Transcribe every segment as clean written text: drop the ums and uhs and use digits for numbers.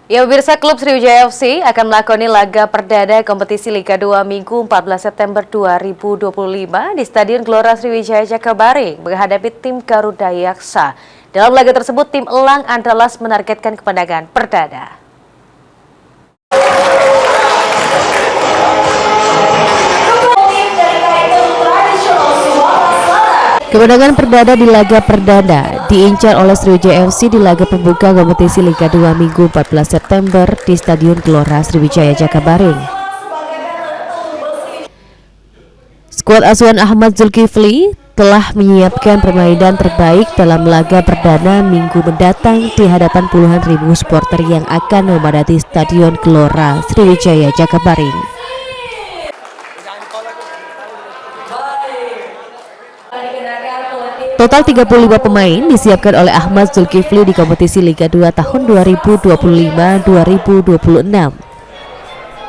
Ya pemirsa, klub Sriwijaya FC akan melakoni laga perdana kompetisi Liga 2 Minggu 14 September 2025 di Stadion Gelora Sriwijaya Jakabaring menghadapi tim Garuda Yaksa. Dalam laga tersebut, tim Elang Andalas menargetkan kemenangan perdana. Kemenangan perdana di laga perdana diincar oleh Sriwijaya FC di laga pembuka kompetisi Liga 2 Minggu 14 September di Stadion Gelora Sriwijaya Jakabaring. Skuad asuhan Ahmad Zulkifli telah menyiapkan permainan terbaik dalam laga perdana minggu mendatang di hadapan puluhan ribu supporter yang akan memadati Stadion Gelora Sriwijaya Jakabaring. Total 35 pemain disiapkan oleh Ahmad Zulkifli di kompetisi Liga 2 tahun 2025-2026.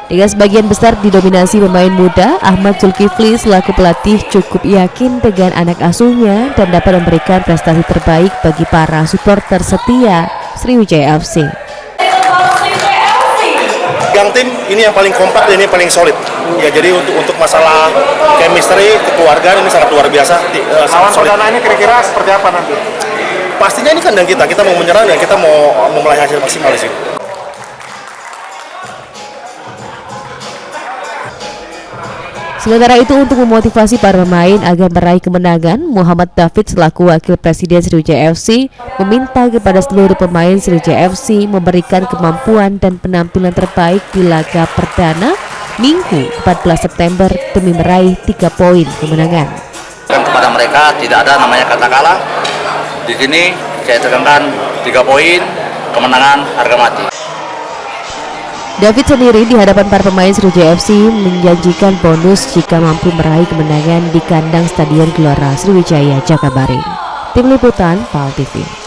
Dengan sebagian besar didominasi pemain muda, Ahmad Zulkifli selaku pelatih cukup yakin dengan anak asuhnya dan dapat memberikan prestasi terbaik bagi para supporter setia Sriwijaya FC. Yang tim ini yang paling kompak dan ini paling solid. Ya, jadi untuk masalah chemistry, kekeluargaan ini sangat luar biasa. Lawan perdana ini kira-kira seperti apa nanti? Pastinya ini kandang kita mau menyerang dan kita mau meraih hasil maksimal di sini. Sementara itu, untuk memotivasi para pemain agar meraih kemenangan, Muhammad David selaku Wakil Presiden Sriwijaya FC meminta kepada seluruh pemain Sriwijaya FC memberikan kemampuan dan penampilan terbaik di laga perdana Minggu 14 September demi meraih 3 poin kemenangan. Kepada mereka tidak ada namanya kata kalah. Di sini saya tekankan 3 poin kemenangan harga mati. David sendiri di hadapan para pemain Sriwijaya FC menjanjikan bonus jika mampu meraih kemenangan di kandang Stadion Gelora Sriwijaya Jakabaring. Tim Liputan PAL TV.